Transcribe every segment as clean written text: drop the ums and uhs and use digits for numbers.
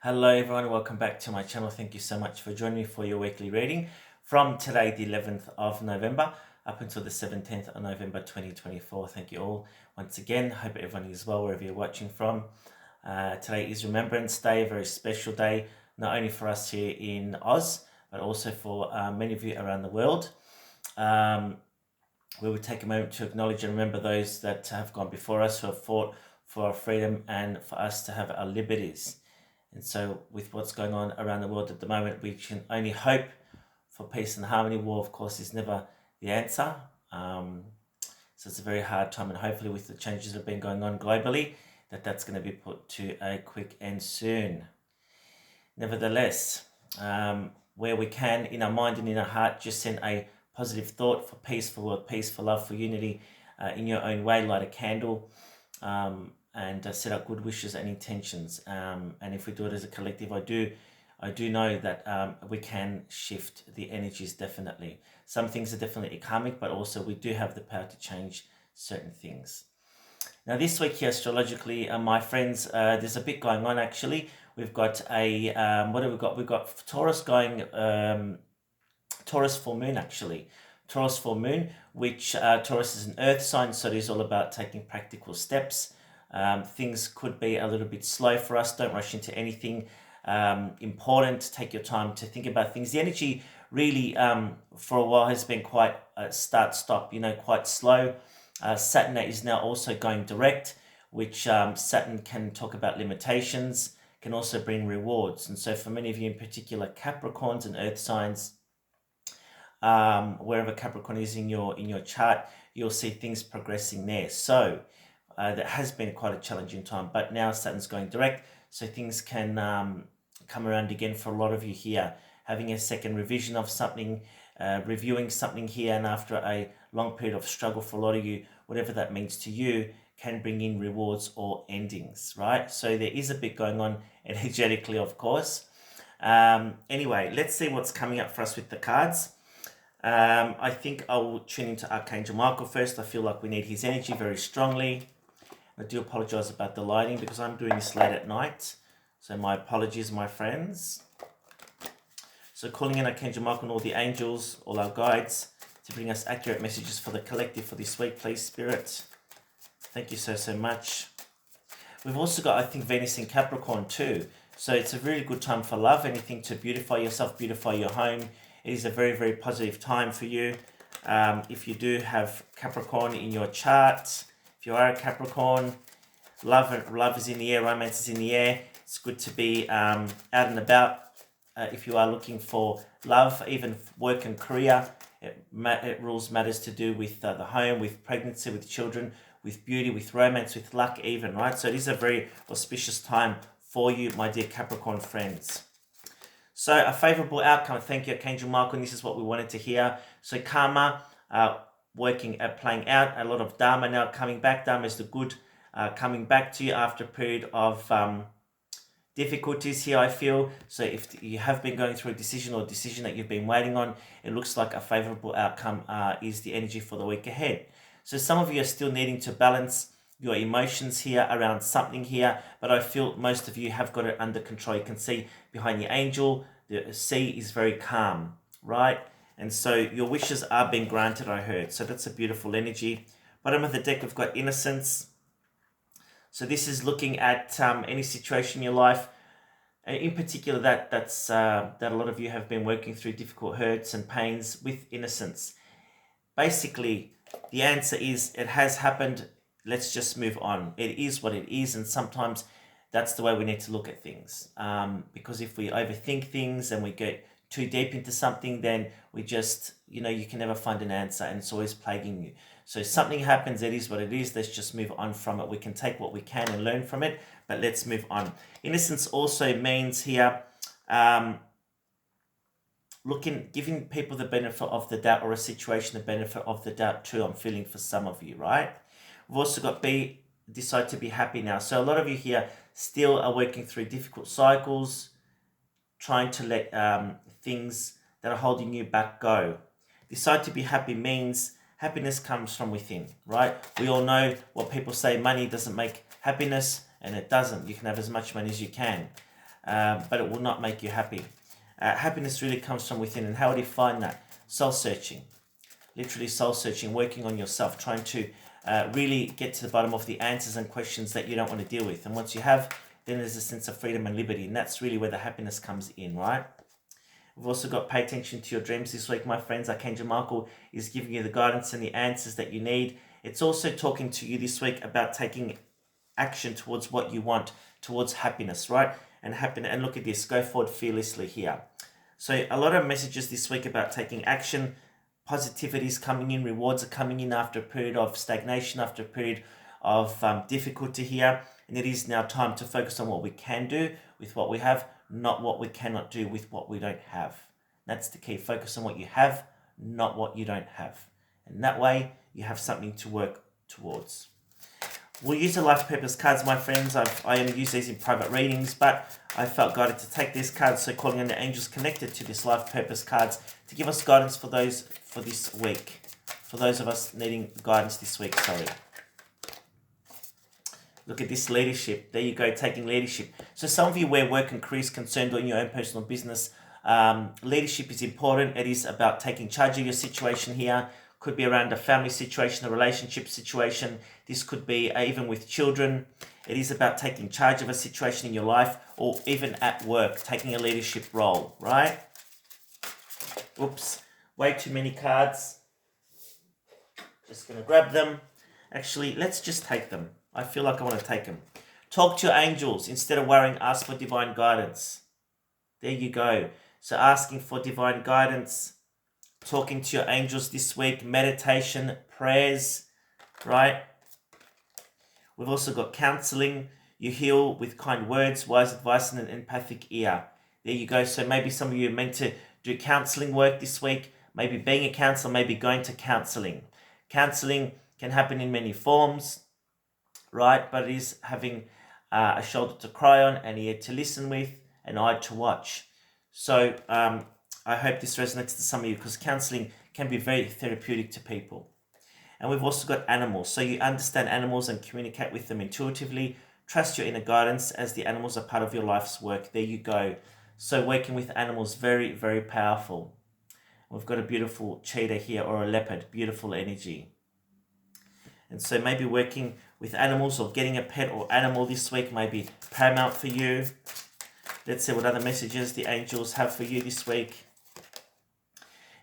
Hello everyone, welcome back to my channel. Thank you so much for joining me for your weekly reading from today the 11th of November up until the 17th of November 2024. Thank you all once again. Hope everyone is well wherever you're watching from. Today is Remembrance Day, a very special day, not only for us here in Oz, but also for many of you around the world. We would take a moment to acknowledge and remember those that have gone before us, who have fought for our freedom and for us to have our liberties. And so with what's going on around the world at the moment, we can only hope for peace and harmony. War, of course, is never the answer. So it's a very hard time, and hopefully with the changes that have been going on globally, that's going to be put to a quick end soon. Nevertheless, where we can, in our mind and in our heart, just send a positive thought for peace, for world peace, for love, for unity in your own way. Light a candle. And set up good wishes and intentions. And if we do it as a collective, I do know that we can shift the energies definitely. Some things are definitely karmic, but also we do have the power to change certain things. Now this week here astrologically, my friends, there's a bit going on actually. We've got a, what have we got? We've got Taurus going, Taurus full moon actually. Taurus full moon, which Taurus is an earth sign, so it is all about taking practical steps. Things could be a little bit slow for us. Don't rush into anything important. Take your time to think about things. The energy really for a while has been quite start-stop, quite slow. Saturn is now also going direct, which Saturn can talk about limitations, can also bring rewards. And so for many of you in particular, Capricorns and earth signs, wherever Capricorn is in your chart, you'll see things progressing there. So that has been quite a challenging time, but now Saturn's going direct, so things can come around again for a lot of you here. Having a second revision of something, reviewing something here, and after a long period of struggle for a lot of you, whatever that means to you, can bring in rewards or endings, right? So there is a bit going on energetically, of course. Anyway, let's see what's coming up for us with the cards. I think I will tune into Archangel Michael first. I feel like we need his energy very strongly. I do apologize about the lighting because I'm doing this late at night. So my apologies, my friends. So calling in Archangel Michael and all the angels, all our guides, to bring us accurate messages for the collective for this week, please, Spirit. Thank you so much. We've also got, I think, Venus in Capricorn too. So it's a really good time for love, anything to beautify yourself, beautify your home. It is a very, very positive time for you. If you do have Capricorn in your chart, if you are a Capricorn, love is in the air, romance is in the air. It's good to be out and about. If you are looking for love, even work and career, it rules matters to do with the home, with pregnancy, with children, with beauty, with romance, with luck even, right? So it is a very auspicious time for you, my dear Capricorn friends. So a favorable outcome. Thank you, Archangel Michael. And this is what we wanted to hear. So karma, playing out. A lot of dharma now coming back. Dharma is the good coming back to you after a period of difficulties here, I feel. So if you have been going through a decision that you've been waiting on, it looks like a favorable outcome is the energy for the week ahead. So some of you are still needing to balance your emotions here around something here, but I feel most of you have got it under control. You can see behind the angel, the sea is very calm, right? And so your wishes are being granted, I heard. So that's a beautiful energy. Bottom of the deck, we've got innocence. So this is looking at any situation in your life, in particular that a lot of you have been working through difficult hurts and pains with innocence. Basically, the answer is it has happened. Let's just move on. It is what it is, and sometimes that's the way we need to look at things. Because if we overthink things and we get too deep into something, then we just, you can never find an answer, and it's always plaguing you. So something happens, it is what it is. Let's just move on from it. We can take what we can and learn from it, but let's move on. Innocence also means here giving people the benefit of the doubt, or a situation the benefit of the doubt too. I'm feeling for some of you, right? We've also got decide to be happy now. So a lot of you here still are working through difficult cycles, trying to let things that are holding you back go. Decide to be happy means happiness comes from within, right? We all know what people say, money doesn't make happiness, and it doesn't. You can have as much money as you can. but it will not make you happy. Happiness really comes from within. And how do you find that? Soul searching. Literally soul searching, working on yourself, trying to really get to the bottom of the answers and questions that you don't want to deal with. And once you have, then there's a sense of freedom and liberty. And that's really where the happiness comes in, right? We've also got pay attention to your dreams this week, my friends. Archangel Michael is giving you the guidance and the answers that you need. It's also talking to you this week about taking action towards what you want, towards happiness, right? And look at this, go forward fearlessly here. So a lot of messages this week about taking action. Positivity is coming in, rewards are coming in after a period of stagnation, after a period of difficulty here. And it is now time to focus on what we can do with what we have, not what we cannot do with what we don't have. That's the key. Focus on what you have, not what you don't have. And that way you have something to work towards. We'll use the life purpose cards, my friends. I only use these in private readings, but I felt guided to take these cards, so calling on the angels connected to this life purpose cards to give us guidance for this week. For those of us needing guidance this week, sorry. Look at this leadership. There you go, taking leadership. So some of you where work and career is concerned or in your own personal business, leadership is important. It is about taking charge of your situation here. Could be around a family situation, a relationship situation. This could be even with children. It is about taking charge of a situation in your life or even at work, taking a leadership role, right? Oops, way too many cards. Just going to grab them. Actually, let's just take them. I feel like I want to take them. Talk to your angels. Instead of worrying, ask for divine guidance. There you go. So asking for divine guidance, talking to your angels this week, meditation, prayers, right? We've also got counseling. You heal with kind words, wise advice, and an empathic ear. There you go. So maybe some of you are meant to do counseling work this week, maybe being a counselor, maybe going to counseling. Counseling can happen in many forms, right? But it is having a shoulder to cry on, an ear to listen with, an eye to watch. So I hope this resonates to some of you because counseling can be very therapeutic to people. And we've also got animals. So you understand animals and communicate with them intuitively. Trust your inner guidance as the animals are part of your life's work. There you go. So working with animals, very, very powerful. We've got a beautiful cheetah here or a leopard, beautiful energy. And so maybe working with animals or getting a pet or animal this week may be paramount for you. Let's see what other messages the angels have for you this week.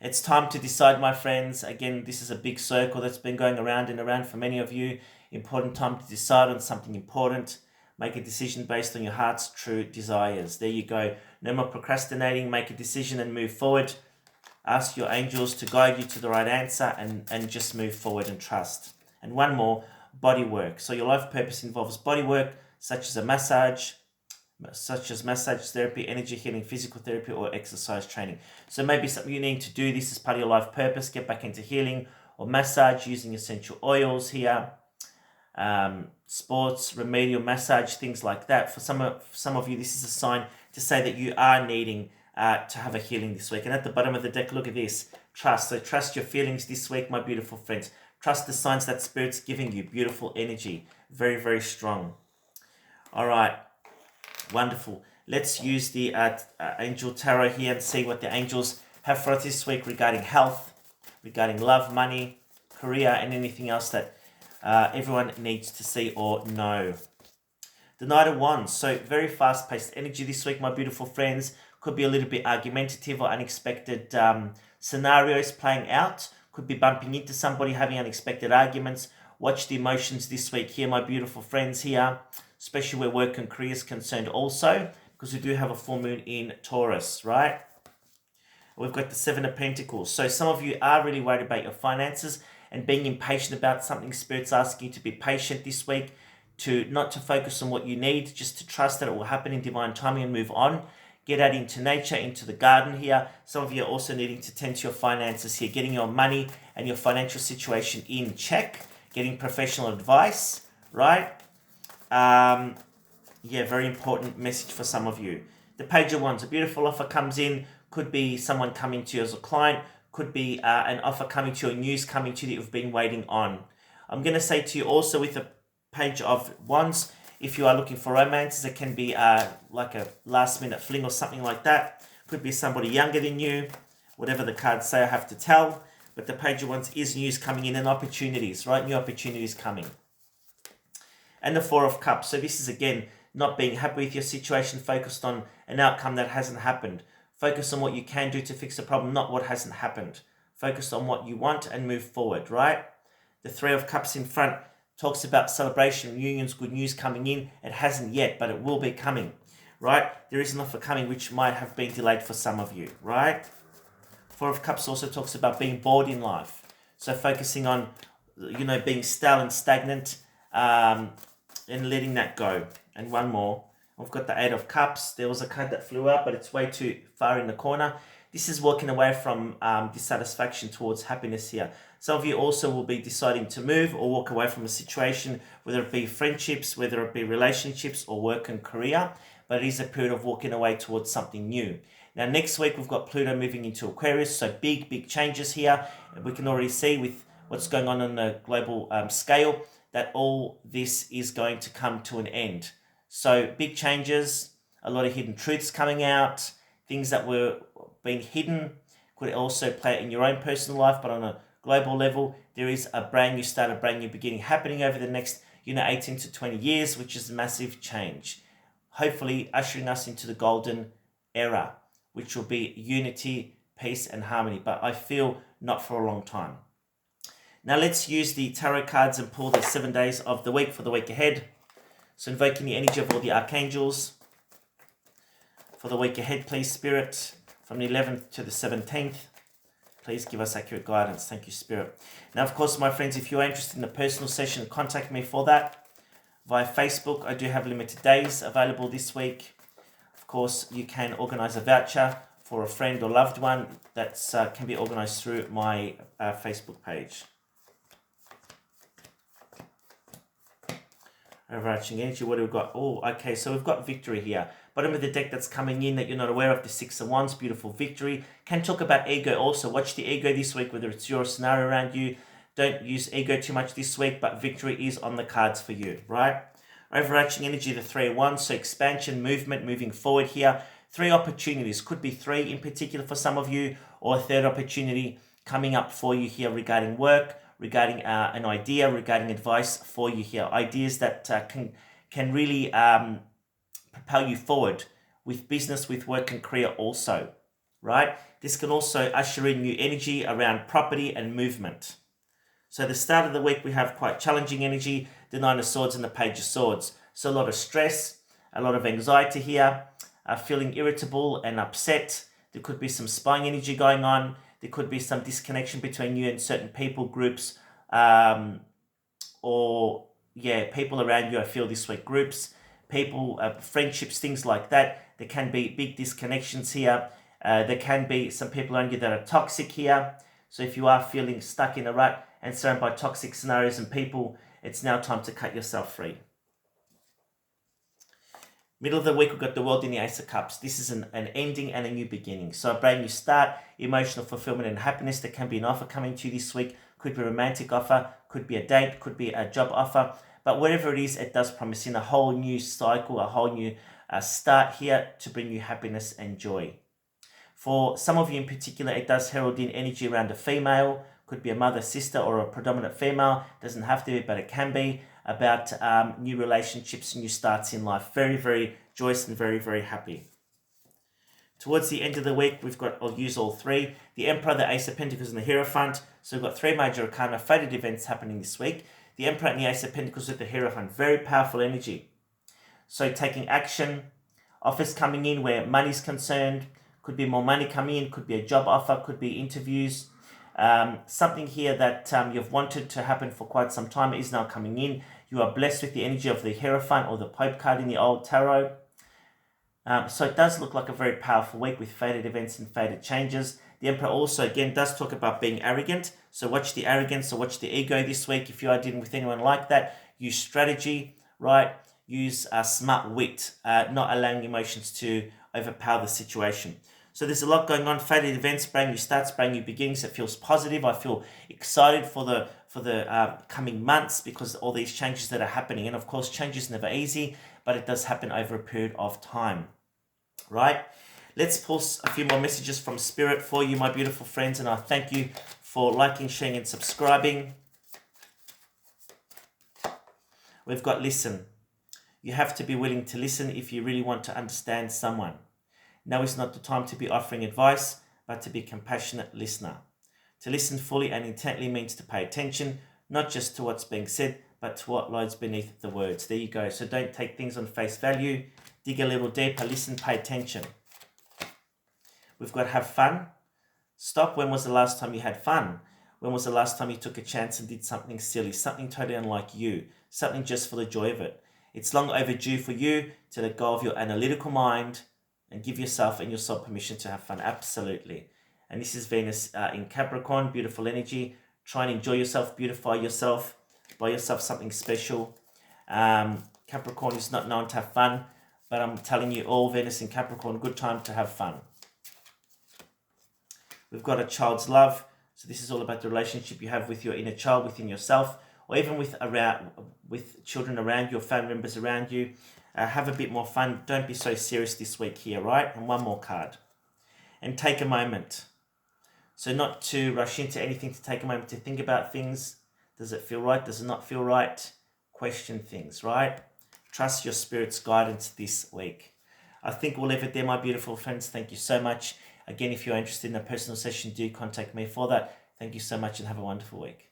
It's time to decide, my friends. Again, this is a big circle that's been going around and around for many of you. Important time to decide on something important. Make a decision based on your heart's true desires. There you go. No more procrastinating. Make a decision and move forward. Ask your angels to guide you to the right answer and just move forward and trust. And one more, body work. So your life purpose involves body work, such as massage therapy, energy healing, physical therapy, or exercise training. So maybe something you need to do this as part of your life purpose, get back into healing or massage using essential oils here, sports, remedial massage, things like that. For some of you, this is a sign to say that you are needing to have a healing this week. And at the bottom of the deck, look at this, trust. So trust your feelings this week, my beautiful friends. Trust the signs that Spirit's giving you. Beautiful energy. Very, very strong. All right. Wonderful. Let's use the Angel Tarot here and see what the angels have for us this week regarding health, regarding love, money, career, and anything else that everyone needs to see or know. The Knight of Wands. So very fast-paced energy this week, my beautiful friends. Could be a little bit argumentative or unexpected scenarios playing out. Could be bumping into somebody, having unexpected arguments. Watch the emotions this week here, my beautiful friends here, especially where work and career is concerned also, because we do have a full moon in Taurus, right? We've got the Seven of Pentacles. So some of you are really worried about your finances and being impatient about something. Spirit's asking you to be patient this week, to not to focus on what you need, just to trust that it will happen in divine timing and move on. Get out into nature, into the garden here. Some of you are also needing to tend to your finances here, getting your money and your financial situation in check, getting professional advice, right? Yeah, very important message for some of you. The Page of Wands, a beautiful offer comes in. Could be someone coming to you as a client. Could be an offer coming to you, or news coming to you that you've been waiting on. I'm going to say to you also with the Page of Wands, If you are looking for romance, it can be like a last minute fling or something like that. Could be somebody younger than you. Whatever the cards say, I have to tell. But the Page of Wands is news coming in and opportunities, right? New opportunities coming. And the Four of Cups. So this is, again, not being happy with your situation, focused on an outcome that hasn't happened. Focus on what you can do to fix the problem, not what hasn't happened. Focus on what you want and move forward, right? The Three of Cups in front talks about celebration, reunions, good news coming in. It hasn't yet, but it will be coming, right? There is an offer coming which might have been delayed for some of you, right? Four of Cups also talks about being bored in life. So focusing on, being stale and stagnant, and letting that go. And one more. We've got the Eight of Cups. There was a card that flew out, but it's way too far in the corner. This is walking away from dissatisfaction towards happiness here. Some of you also will be deciding to move or walk away from a situation, whether it be friendships, whether it be relationships or work and career. But it is a period of walking away towards something new. Now, next week, we've got Pluto moving into Aquarius. So big changes here. We can already see with what's going on the global scale that all this is going to come to an end. So big changes, a lot of hidden truths coming out, things that were being hidden could also play in your own personal life, but on a global level, there is a brand new start, a brand new beginning happening over the next 18 to 20 years, which is a massive change. Hopefully ushering us into the golden era, which will be unity, peace and harmony, but I feel not for a long time. Now let's use the tarot cards and pull the 7 days of the week for the week ahead. So invoking the energy of all the archangels for the week ahead, please, Spirit, from the 11th to the 17th. Please give us accurate guidance. Thank you, Spirit. Now, of course, my friends, if you're interested in a personal session, contact me for that via Facebook. I do have limited days available this week. Of course, you can organise a voucher for a friend or loved one that can be organised through my Facebook page. Overarching energy, what do we got? Oh, okay, so we've got victory here. Bottom of the deck that's coming in that you're not aware of, the Six of Wands, beautiful victory. Can talk about ego also. Watch the ego this week, whether it's your scenario around you. Don't use ego too much this week, but victory is on the cards for you, right? Overarching energy, the Three of Wands, so expansion, movement, moving forward here. 3 opportunities, could be 3 in particular for some of you, or a third opportunity coming up for you here regarding work, regarding an idea, regarding advice for you here. Ideas that can really propel you forward with business, with work and career also, right? This can also usher in new energy around property and movement. So the start of the week, we have quite challenging energy, the Nine of Swords and the Page of Swords. So a lot of stress, a lot of anxiety here, feeling irritable and upset. There could be some spying energy going on. There could be some disconnection between you and certain people, groups, people around you, I feel this week, groups, people, friendships, things like that. There can be big disconnections here. There can be some people around you that are toxic here. So if you are feeling stuck in a rut and surrounded by toxic scenarios and people, it's now time to cut yourself free. Middle of the week, we've got the World in the Ace of Cups. This is an ending and a new beginning. So a brand new start, emotional fulfillment and happiness. There can be an offer coming to you this week. Could be a romantic offer, could be a date, could be a job offer. But whatever it is, it does promise in a whole new cycle, a whole new start here to bring you happiness and joy. For some of you in particular, it does herald in energy around a female. Could be a mother, sister, or a predominant female. Doesn't have to be, but it can be. About new relationships, new starts in life. Very, very joyous and very, very happy. Towards the end of the week, I'll use all 3. The Emperor, the Ace of Pentacles, and the Hierophant. So we've got 3 major arcana, fated events happening this week. The Emperor and the Ace of Pentacles with the Hierophant. Very powerful energy. So taking action, offers coming in where money's concerned. Could be more money coming in, could be a job offer, could be interviews. Something here that you've wanted to happen for quite some time is now coming in. You are blessed with the energy of the Hierophant or the Pope card in the old tarot. So it does look like a very powerful week with fated events and fated changes. The Emperor also, again, does talk about being arrogant. So watch the arrogance or watch the ego this week. If you are dealing with anyone like that, use strategy, right? Use smart wit, not allowing emotions to overpower the situation. So there's a lot going on, fated events, brand new starts, brand new beginnings. It feels positive. I feel excited for the coming months because all these changes that are happening. And of course, change is never easy, but it does happen over a period of time, right? Let's pulse a few more messages from Spirit for you, my beautiful friends, and I thank you for liking, sharing, and subscribing. We've got listen. You have to be willing to listen if you really want to understand someone. Now is not the time to be offering advice, but to be a compassionate listener. To listen fully and intently means to pay attention, not just to what's being said, but to what lies beneath the words. There you go. So don't take things on face value. Dig a little deeper, listen, pay attention. We've got have fun. Stop. When was the last time you had fun? When was the last time you took a chance and did something silly, something totally unlike you, something just for the joy of it? It's long overdue for you to let go of your analytical mind and give yourself and your soul permission to have fun. Absolutely. And this is Venus in Capricorn, beautiful energy. Try and enjoy yourself, beautify yourself, buy yourself something special. Capricorn is not known to have fun, but I'm telling you all, Venus in Capricorn, good time to have fun. We've got a child's love. So this is all about the relationship you have with your inner child, within yourself, or even with children around you, or family members around you. Have a bit more fun. Don't be so serious this week here, right? And one more card. And take a moment. So not to rush into anything, to take a moment to think about things. Does it feel right? Does it not feel right? Question things, right? Trust your spirit's guidance this week. I think we'll leave it there, my beautiful friends. Thank you so much. Again, if you're interested in a personal session, do contact me for that. Thank you so much and have a wonderful week.